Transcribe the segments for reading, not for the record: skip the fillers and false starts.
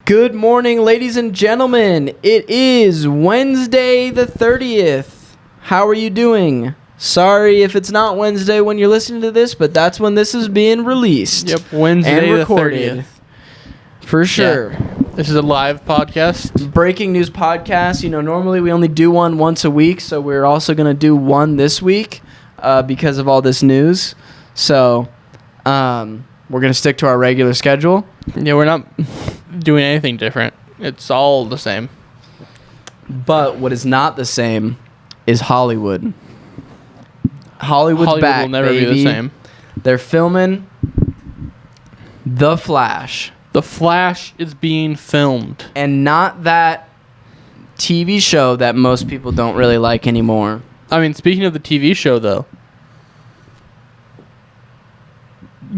Good morning, ladies and gentlemen. It is Wednesday the 30th. How are you doing? Sorry if it's not Wednesday when you're listening to this, but that's when this is being released. Yep, Wednesday and recorded. the 30th. For sure. Yeah. This is a live podcast. Breaking news podcast. You know, normally we only do one once a week, so we're also going to do one this week because of all this news. So, we're going to stick to our regular schedule. Yeah, we're not doing anything different. It's all the same. But what is not the same is Hollywood. Hollywood back, will never baby. be the same. They're filming The Flash. The Flash is being filmed. And not that TV show that most people don't really like anymore. I mean, speaking of the TV show, though,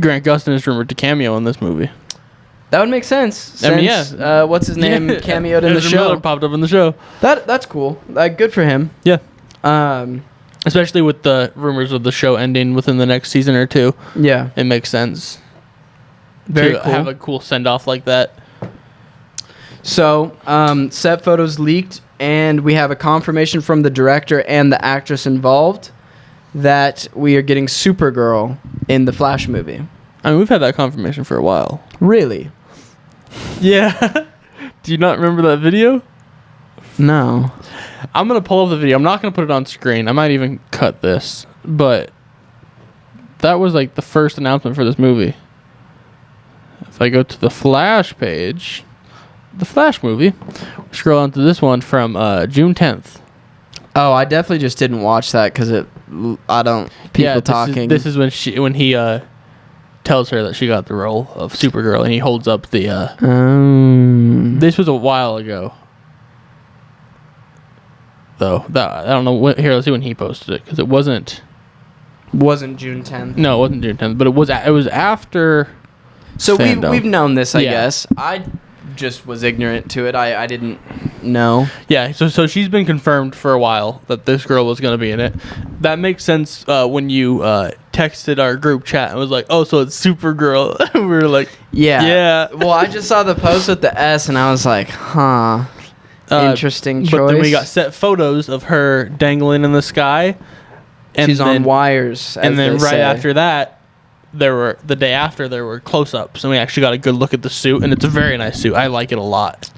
Grant Gustin is rumored to cameo in this movie. That would make sense. Since, I mean, yeah. What's his name? Cameoed in the Ezra show. Miller popped up in the show. That's cool. Good for him. Yeah. Especially Especially with the rumors of the show ending within the next season or two. Yeah. It makes sense. Very to cool. have a cool send-off like that. So, set photos leaked, and we have a confirmation from the director and the actress involved that we are getting Supergirl in the Flash movie. I mean, we've had that confirmation for a while. Really? Yeah. Do you not remember that video? No. I'm going to pull up the video. I'm not going to put it on screen. I might even cut this. But that was like the first announcement for this movie. If I go to the Flash page, the Flash movie, scroll on to this one from June 10th. Oh, I definitely just didn't watch that because people talking. This is when he tells her that she got the role of Supergirl, and he holds up the. This was a while ago, though. I don't know. Here, let's see when he posted it, because it wasn't June 10th. No, it wasn't June 10th, but it was after. So fandom. we've known this, I Yeah. guess. I just was ignorant to it. I didn't know. Yeah, so she's been confirmed for a while that this girl was going to be in it. That makes sense when you texted our group chat and was like, oh, so it's Supergirl. We were like, yeah. Well, I just saw the post with the S, and I was like, huh. Interesting choice. But then we got set photos of her dangling in the sky. And she's on wires, and then they right say. after that, the day after, there were close-ups, and we actually got a good look at the suit, and it's a very nice suit. I like it a lot.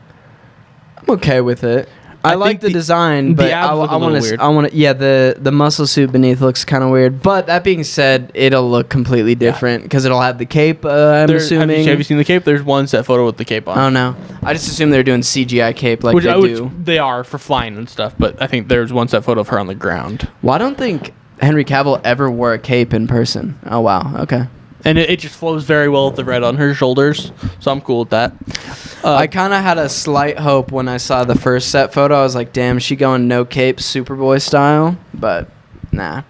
I'm okay with it. I like the design, but I want to. Yeah, the muscle suit beneath looks kind of weird. But that being said, it'll look completely different because it'll have the cape. I'm assuming. Have you seen the cape? There's one set photo with the cape on. Oh no, I just assumed they're doing CGI cape like Which they do. They are for flying and stuff, but I think there's one set photo of her on the ground. Well, I don't think Henry Cavill ever wore a cape in person. Oh wow, okay. And it just flows very well with the red on her shoulders, so I'm cool with that. I kind of had a slight hope when I saw the first set photo. I was like, damn, is she going no cape Superboy style? But nah.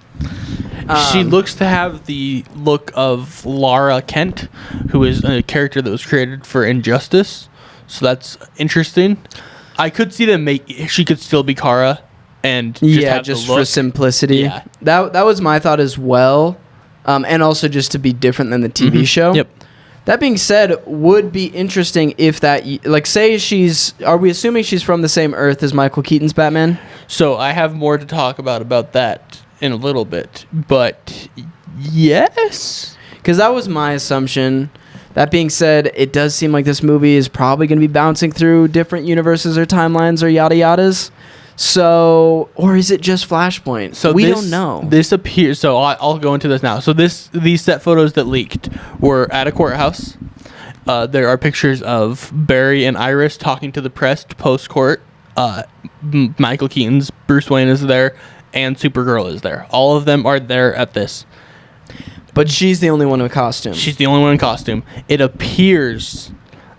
She looks to have the look of Lara Kent, who is a character that was created for Injustice, so that's interesting. I could see them she could still be Kara and just for simplicity. Yeah. That was my thought as well. And also just to be different than the TV show. Yep. That being said, would be interesting if that, like, say are we assuming she's from the same Earth as Michael Keaton's Batman? So I have more to talk about that in a little bit, but yes. Because that was my assumption. That being said, it does seem like this movie is probably going to be bouncing through different universes or timelines or yada yadas. So, or is it just Flashpoint? So we don't know. This appears. So I'll go into this now. So these set photos that leaked were at a courthouse. There are pictures of Barry and Iris talking to the press post court. Michael Keaton's Bruce Wayne is there, and Supergirl is there. All of them are there at this. But she's the only one in costume. She's the only one in costume. It appears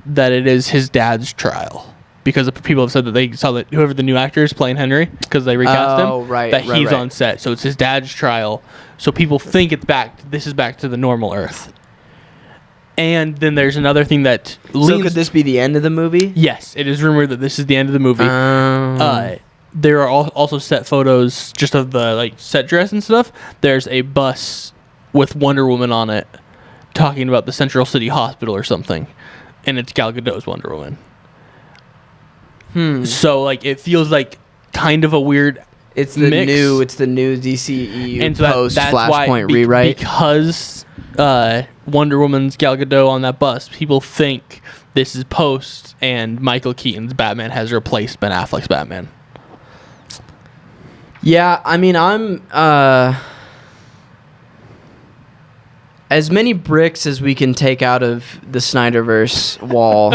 that it is his dad's trial. Because people have said that they saw that whoever the new actor is playing Henry, because they recast him, that he's on set. So it's his dad's trial. So people think this is back to the normal Earth. And then there's another thing that So could this be the end of the movie? Yes, it is rumored that this is the end of the movie. There are also set photos just of the set dress and stuff. There's a bus with Wonder Woman on it talking about the Central City Hospital or something. And it's Gal Gadot's Wonder Woman. So like it feels like kind of a weird. It's the mix. new DCEU and so post Flashpoint rewrite because Wonder Woman's Gal Gadot on that bus. People think this is post, and Michael Keaton's Batman has replaced Ben Affleck's Batman. Yeah, I mean, I'm as many bricks as we can take out of the Snyderverse wall,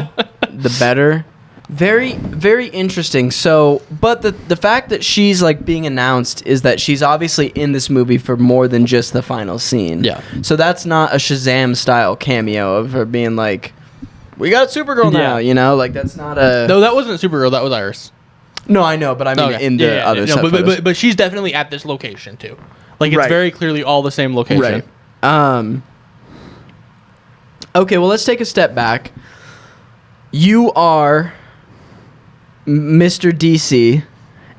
the better. Very, very interesting. So, but the fact that she's like being announced is that she's obviously in this movie for more than just the final scene. Yeah. So that's not a Shazam style cameo of her being like, "We got Supergirl now," you know? Like that's not a. No, that wasn't Supergirl. That was Iris. No, I know, but I mean in the other stuff. But she's definitely at this location too. Like it's very clearly all the same location. Right. Okay, well let's take a step back. You are Mr. DC,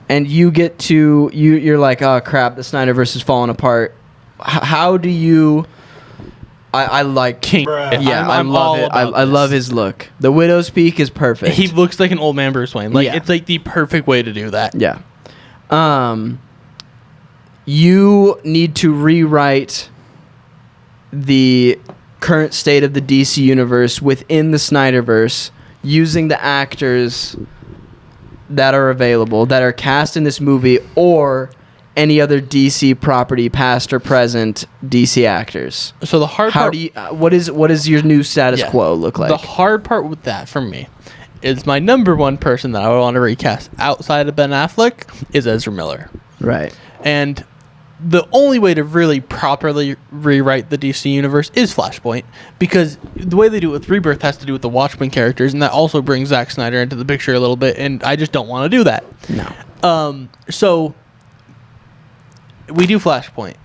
and you get to you're like, oh crap, the Snyderverse is falling apart. How do you? I like King. Yeah, I love it. I love his look. The Widow's Peak is perfect. He looks like an old man Bruce Wayne. Like it's like the perfect way to do that. Yeah. You need to rewrite the current state of the DC universe within the Snyderverse using the actors that are available, that are cast in this movie, or any other DC property, past or present DC actors. So the hard part, what is your new status quo look like? The hard part with that for me is my number one person that I would want to recast outside of Ben Affleck is Ezra Miller. Right. And the only way to really properly rewrite the DC universe is Flashpoint, because the way they do it with Rebirth has to do with the Watchmen characters, and that also brings Zack Snyder into the picture a little bit, and I just don't want to do that. No. So we do Flashpoint.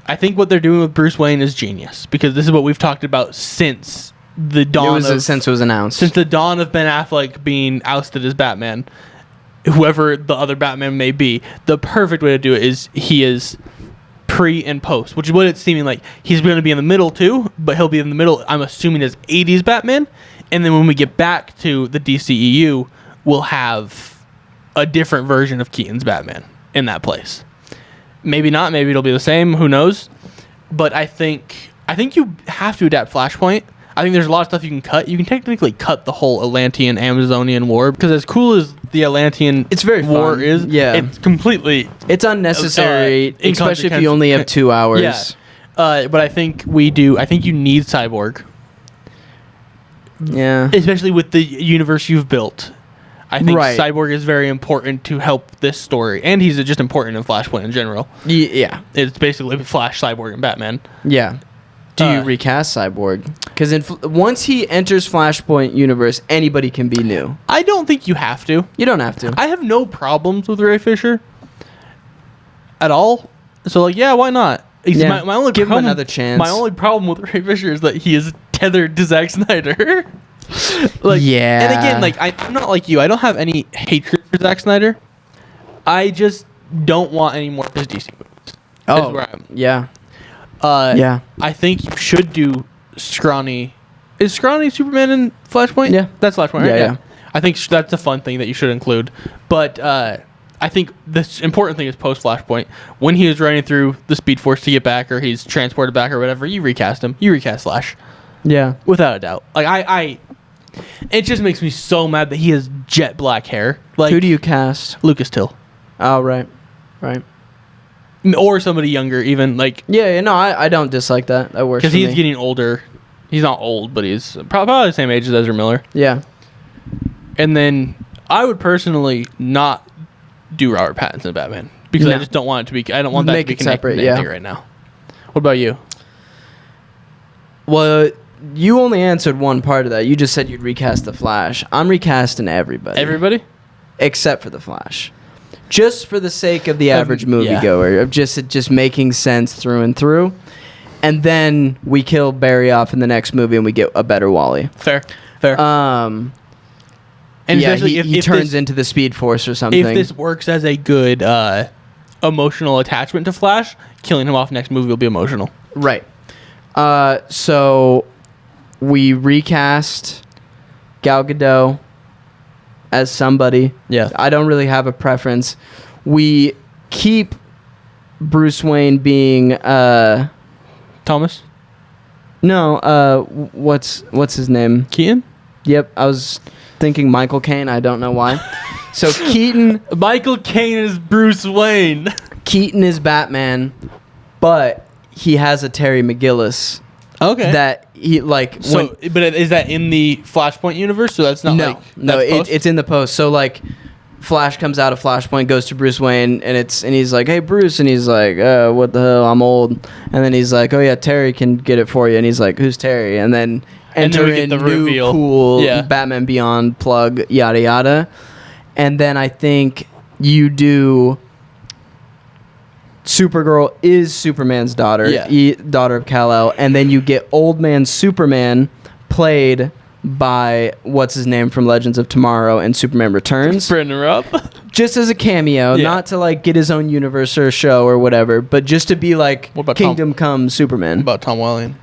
I think what they're doing with Bruce Wayne is genius, because this is what we've talked about since the dawn since it was announced. Since the dawn of Ben Affleck being ousted as Batman. Whoever the other Batman may be, the perfect way to do it is he is pre and post, which is what it's seeming like. He's going to be in the middle too, but he'll be in the middle, I'm assuming, as 80s Batman. And then when we get back to the DCEU, we'll have a different version of Keaton's Batman in that place. Maybe not. Maybe it'll be the same. Who knows? But I think you have to adapt Flashpoint. I think there's a lot of stuff you can cut. You can technically cut the whole Atlantean Amazonian war, because as cool as the Atlantean war is, it's completely unnecessary, especially if you only have 2 hours. Yeah. But I think we do. I think you need Cyborg. Yeah. Especially with the universe you've built. I think Cyborg is very important to help this story, and he's just important in Flashpoint in general. Yeah. It's basically Flash, Cyborg, and Batman. Yeah. Do you recast Cyborg? Because once he enters Flashpoint universe, anybody can be new. I don't think you have to. You don't have to. I have no problems with Ray Fisher at all. So, like, yeah, why not? Yeah. My only Give him another chance. My only problem with Ray Fisher is that he is tethered to Zack Snyder. And again, like, I'm not like you. I don't have any hatred for Zack Snyder. I just don't want any more of his DC movies. Oh, where I'm. Yeah. I think you should do Scrawny. Is Scrawny Superman in Flashpoint? Yeah. That's Flashpoint, right? Yeah. I think that's a fun thing that you should include. But I think the important thing is post-Flashpoint. When he is running through the Speed Force to get back, or he's transported back or whatever, you recast him. You recast Flash. Yeah. Without a doubt. Like, it just makes me so mad that he has jet black hair. Like, who do you cast? Lucas Till. Oh, right. Right. Or somebody younger, even, like... Yeah, no, I don't dislike that. That works for me. Because he's getting older. He's not old, but he's probably the same age as Ezra Miller. Yeah. And then I would personally not do Robert Pattinson Batman, because I just don't want it to be... I don't want that to be connected to anything right now. What about you? Well, you only answered one part of that. You just said you'd recast the Flash. I'm recasting everybody. Everybody? Except for the Flash. Just for the sake of the average moviegoer, of just making sense through and through. And then we kill Barry off in the next movie and we get a better Wally. Fair. And especially if he turns into the Speed Force or something. If this works as a good emotional attachment to Flash, killing him off next movie will be emotional. Right. So we recast Gal Gadot. as somebody. Yeah. I don't really have a preference. We keep Bruce Wayne being Thomas? No, what's his name? Keaton? Yep, I was thinking Michael Caine. I don't know why. So Keaton... Michael Caine is Bruce Wayne. Keaton is Batman, but he has a Terry McGillis. Okay. That he like... So, but is that in the Flashpoint universe? So that's not No, it's in the post. So like... Flash comes out of Flashpoint, goes to Bruce Wayne, and he's like, "Hey, Bruce," and he's like, "What the hell? I'm old." And then he's like, "Oh yeah, Terry can get it for you." And he's like, "Who's Terry?" And then enter in the new reveal. Cool Batman Beyond plug, yada yada. And then I think you do. Supergirl is Superman's daughter, daughter of Kal-El, and then you get Old Man Superman, played by what's his name from Legends of Tomorrow and Superman Returns. Brendan Rupp. Just as a cameo, not to like get his own universe or show or whatever, but just to be like Kingdom Come Superman. What about Tom Welling?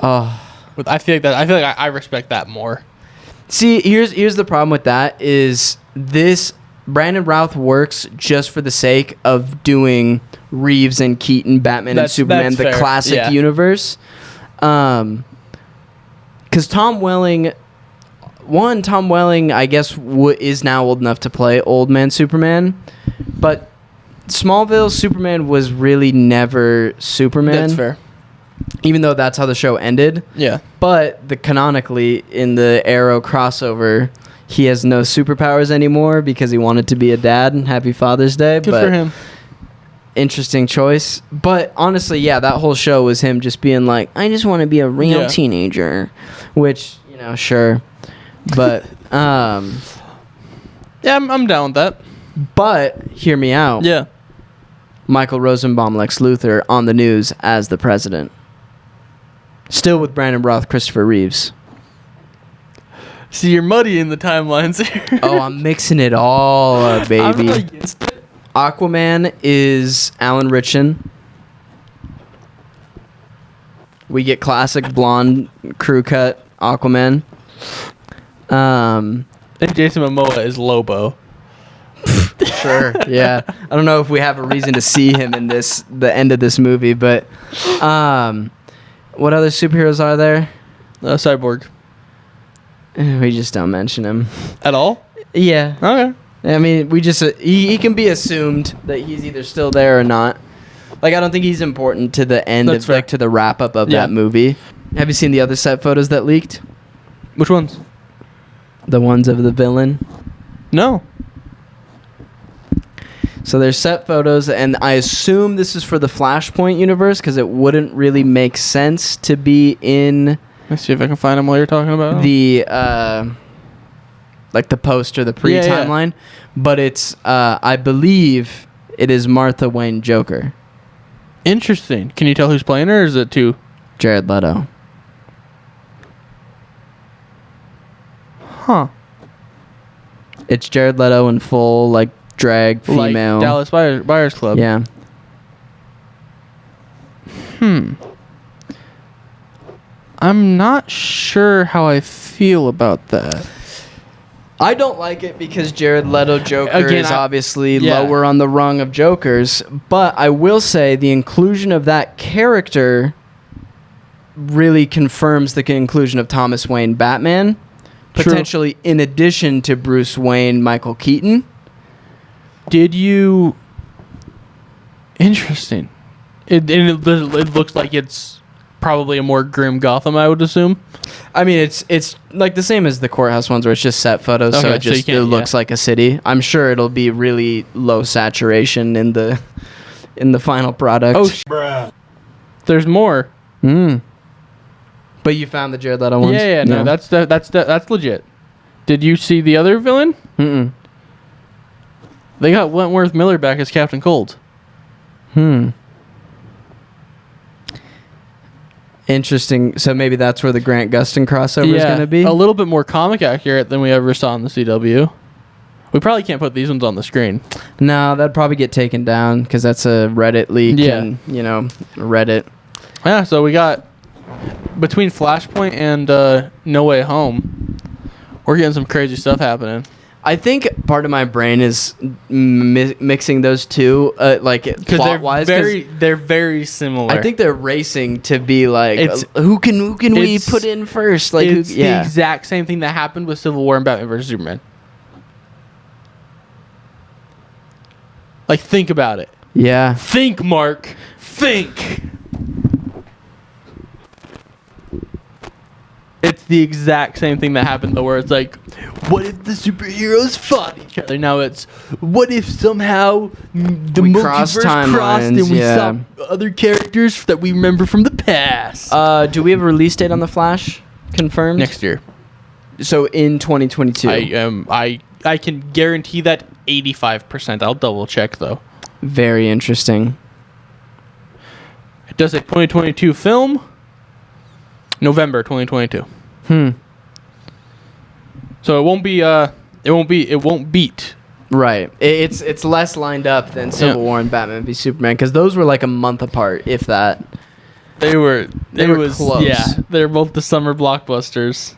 Oh, I feel like I respect that more. See, here's the problem with that is this Brandon Routh works just for the sake of doing Reeves and Keaton, Batman and Superman, the classic universe. Because Tom Welling, I guess, is now old enough to play Old Man Superman. But Smallville Superman was really never Superman. That's fair. Even though that's how the show ended. Yeah. But canonically, in the Arrow crossover, he has no superpowers anymore because he wanted to be a dad. And Happy Father's Day. Good for him. Interesting choice. But honestly, yeah, that whole show was him just being like, I just want to be a real teenager. Which, sure. But, yeah, I'm down with that. But, hear me out. Yeah. Michael Rosenbaum, Lex Luthor, on the news as the president. Still with Brandon Routh, Christopher Reeves. See, you're muddying the timelines here. Oh, I'm mixing it all up, baby. I'm not against it. Aquaman is Alan Ritchson. We get classic blonde crew cut Aquaman. And Jason Momoa is Lobo. Sure, yeah. I don't know if we have a reason to see him in the end of this movie, but what other superheroes are there? Cyborg. We just don't mention him at all. Yeah. Okay. I mean, we just he can be assumed that he's either still there or not. Like, I don't think he's important to the end of like to the wrap up of that movie. Have you seen the other set photos that leaked? Which ones? The ones of the villain. No. So there's set photos, and I assume this is for the Flashpoint universe because it wouldn't really make sense to be in. Let's see if I can find them while you're talking about the like the post or the pre-timeline, but it's I believe it is Martha Wayne Joker. Interesting. Can you tell who's playing her, or is it too? Jared Leto. Huh. It's Jared Leto in full like drag female. Like Dallas Buyers Club. Yeah. I'm not sure how I feel about that. I don't like it because Jared Leto Joker is obviously lower on the rung of Jokers, but I will say the inclusion of that character really confirms the inclusion of Thomas Wayne Batman, potentially in addition to Bruce Wayne Michael Keaton. Interesting. It looks like it's probably a more grim Gotham, I would assume. I mean, it's like the same as the courthouse ones where it's just set photos, so it looks like a city. I'm sure it'll be really low saturation in the final product. Oh, bruh. There's more. But you found the Jared Leto ones? Yeah. No, that's legit. Did you see the other villain? They got Wentworth Miller back as Captain Cold. Interesting. So maybe that's where the Grant Gustin crossover is going to be? A little bit more comic accurate than we ever saw in the CW. We probably can't put these ones on the screen. No, that'd probably get taken down because that's a Reddit leak and, Reddit. Yeah, so we got between Flashpoint and No Way Home, we're getting some crazy stuff happening. I think part of my brain is mixing those two, like plot-wise. They're very similar. I think they're racing to be like, who can we put in first? Like, it's the exact same thing that happened with Civil War and Batman vs Superman. Like, think about it. Yeah. Think, Mark. Think. It's the exact same thing that happened though, where it's like, what if the superheroes fought each other? Now it's, what if somehow the multiverse crossed and we saw other characters that we remember from the past? Do we have a release date on The Flash confirmed? Next year. So in 2022. I can guarantee that 85%. I'll double check though. Very interesting. It does a 2022 film. November 2022. So it won't beat. Right. It's less lined up than Civil War and Batman v Superman, because those were like a month apart, if that. They were close. Yeah, they're both the summer blockbusters.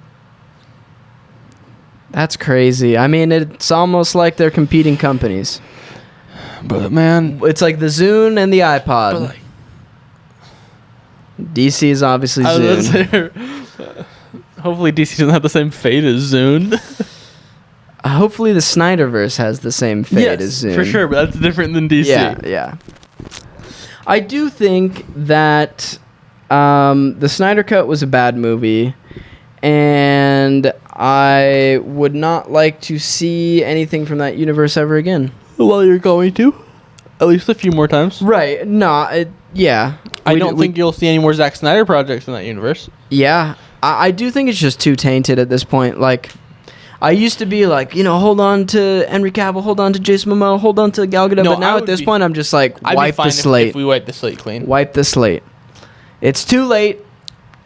That's crazy. I mean, it's almost like they're competing companies. But man, it's like the Zune and the iPod. DC is obviously Zune. Hopefully DC doesn't have the same fate as Zune. Hopefully the Snyderverse has the same fate as Zune. For sure, but that's different than DC. Yeah. I do think that the Snyder Cut was a bad movie, and I would not like to see anything from that universe ever again. Well, you're going to. At least a few more times. Right. No, yeah. I don't think you'll see any more Zack Snyder projects in that universe. Yeah. I do think it's just too tainted at this point. Like, I used to be like, hold on to Henry Cavill, hold on to Jason Momoa, hold on to Gal Gadot. No, but now at this point, I'm just like, wipe the slate. If we wipe the slate clean. Wipe the slate. It's too late.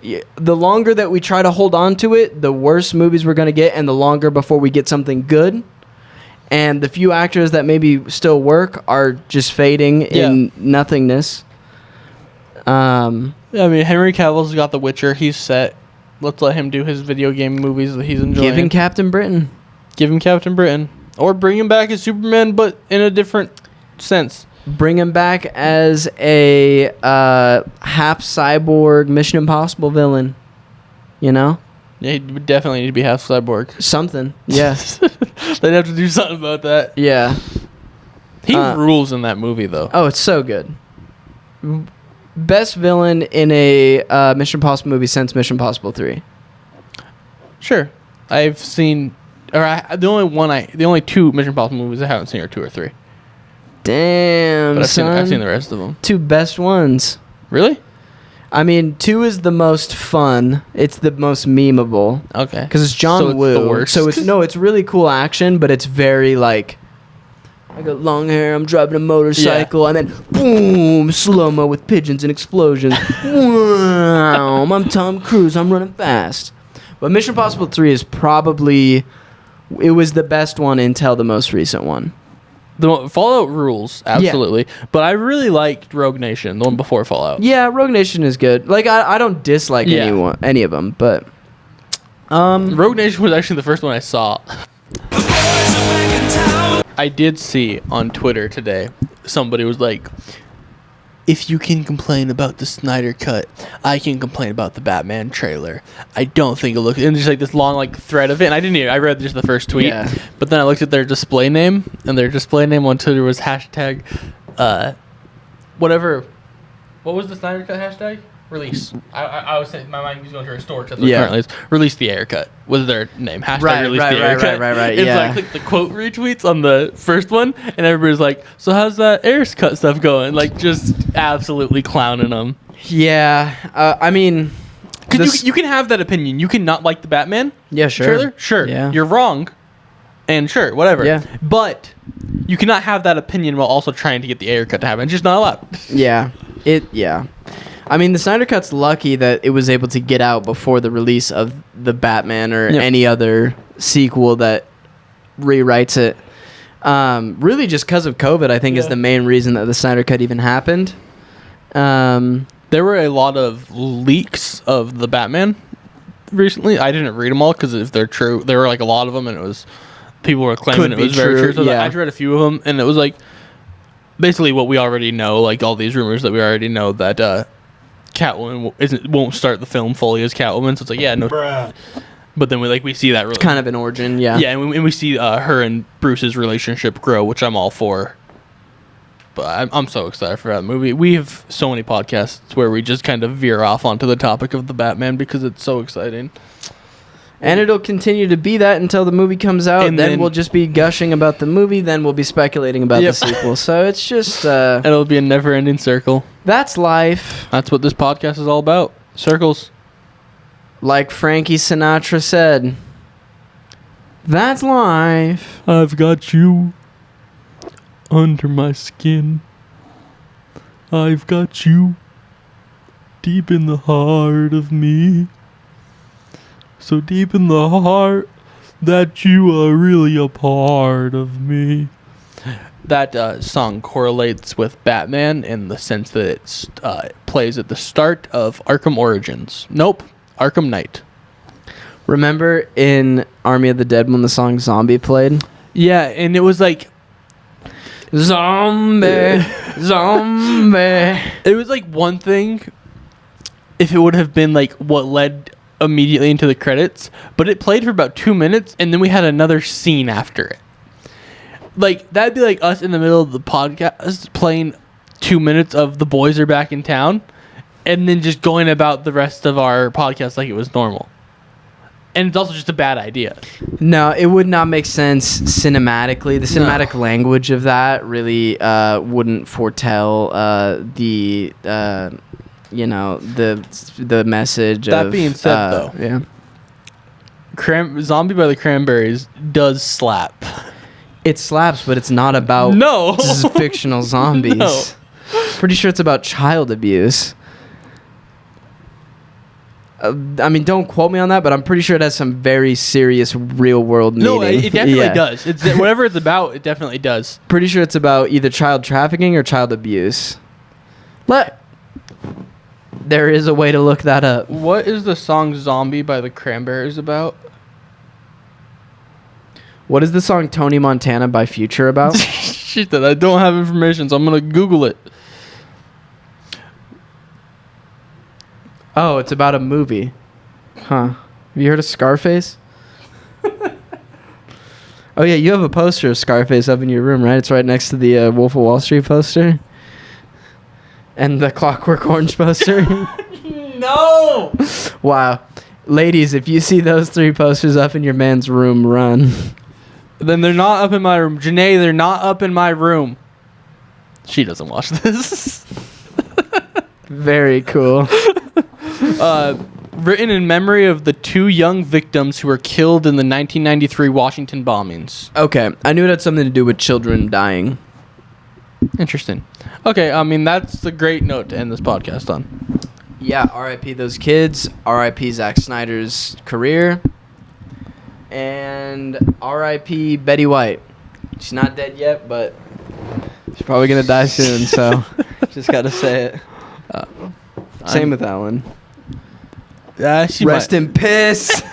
The longer that we try to hold on to it, the worse movies we're going to get, and the longer before we get something good. And the few actors that maybe still work are just fading in nothingness. I mean, Henry Cavill's got The Witcher. He's set. Let's let him do his video game movies that he's enjoying. Give him Captain Britain. Or bring him back as Superman, but in a different sense. Bring him back as a half cyborg Mission Impossible villain. Yeah, he would definitely need to be half cyborg. Something. Yeah. They'd have to do something about that. Yeah. He rules in that movie, though. Oh, it's so good. Best villain in a Mission Impossible movie since Mission Impossible 3. Sure. I've seen... the only two Mission Impossible movies I haven't seen are 2 or 3. Damn, but I've seen the rest of them. 2 best ones. Really? I mean, 2 is the most fun. It's the most memeable. Okay. Because it's John Woo. It's the worst. So it's really cool action, but it's very like, I got long hair, I'm driving a motorcycle, and then boom, slow-mo with pigeons and explosions. Wow, I'm Tom Cruise, I'm running fast. But Mission Impossible 3 is probably, it was the best one until the most recent one. The Fallout rules, absolutely. Yeah. But I really liked Rogue Nation, the one before Fallout. Yeah, Rogue Nation is good. Like, I don't dislike any of them, but... Rogue Nation was actually the first one I saw. I did see on Twitter today, somebody was like, if you can complain about the Snyder Cut, I can complain about the Batman trailer. I don't think it looks... And just like this long like thread of it. And I read just the first tweet. Yeah. But then I looked at their display name. And their display name on Twitter was hashtag... whatever... What was the Snyder Cut hashtag? Release. I was saying... My mind was going to a store. Because that's what currently is. Release the Ayer Cut was their name. Hashtag release the Ayer Cut. Right. And so I clicked the quote retweets on the first one. And everybody's like, so how's that Ayer Cut stuff going? Like, just absolutely clowning them. Yeah. I mean... Because you can have that opinion. You can not like the Batman trailer. Sure. Yeah. You're wrong. And sure, whatever. Yeah. But you cannot have that opinion while also trying to get the Ayer Cut to happen. It's just not allowed. Yeah. I mean, the Snyder Cut's lucky that it was able to get out before the release of the Batman or any other sequel that rewrites it. Really just because of COVID, I think, is the main reason that the Snyder Cut even happened. There were a lot of leaks of the Batman recently. I didn't read them all because if they're true, there were like a lot of them, and people were claiming it was very true. So I read a few of them, and it was like basically what we already know, like all these rumors that we already know that Catwoman won't start the film fully as Catwoman. So it's like, yeah, no. Bruh. But then we see that really. It's kind of an origin, yeah. Yeah, and we see her and Bruce's relationship grow, which I'm all for. But I'm so excited for that movie. We have so many podcasts where we just kind of veer off onto the topic of the Batman because it's so exciting. And it'll continue to be that until the movie comes out. And then we'll just be gushing about the movie. Then we'll be speculating about the sequel. So it's just... it'll be a never-ending circle. That's life. That's what this podcast is all about. Circles. Like Frankie Sinatra said, that's life. I've got you under my skin. I've got you deep in the heart of me. So deep in the heart that you are really a part of me. That song correlates with Batman in the sense that it plays at the start of Arkham Origins. Nope. Arkham Knight. Remember in Army of the Dead when the song Zombie played? Yeah, and it was like Zombie, zombie. It was like one thing if it would have been like what led immediately into the credits, but it played for about 2 minutes and then we had another scene after it. Like that'd be like us in the middle of the podcast playing 2 minutes of The Boys Are Back in Town and then just going about the rest of our podcast like it was normal. And it's also just a bad idea. No, it would not make sense cinematically. The cinematic language of that really wouldn't foretell the message. That being said, though, yeah, Zombie by the Cranberries does slap. It slaps, but it's not about fictional zombies. No. Pretty sure it's about child abuse. I mean, don't quote me on that, but I'm pretty sure it has some very serious real-world meaning. No, it definitely does. Whatever it's about, it definitely does. Pretty sure it's about either child trafficking or child abuse. There is a way to look that up. What is the song Zombie by the Cranberries about? What is the song Tony Montana by Future about? Shit, I don't have information, so I'm going to Google it. Oh, it's about a movie. Huh. Have you heard of Scarface? Oh, yeah, you have a poster of Scarface up in your room, right? It's right next to the Wolf of Wall Street poster. And the Clockwork Orange poster. No! Wow. Ladies, if you see those 3 posters up in your man's room, run. Then they're not up in my room. Janae, they're not up in my room. She doesn't watch this. Very cool. Written in memory of the 2 young victims who were killed in the 1993 Washington bombings. Okay, I knew it had something to do with children dying. Interesting. Okay, I mean, that's a great note to end this podcast on. Yeah, R.I.P. those kids, R.I.P. Zack Snyder's career, and R.I.P. Betty White. She's not dead yet, but she's probably going to die soon, so just got to say it. Same with Alan. Rest in piss.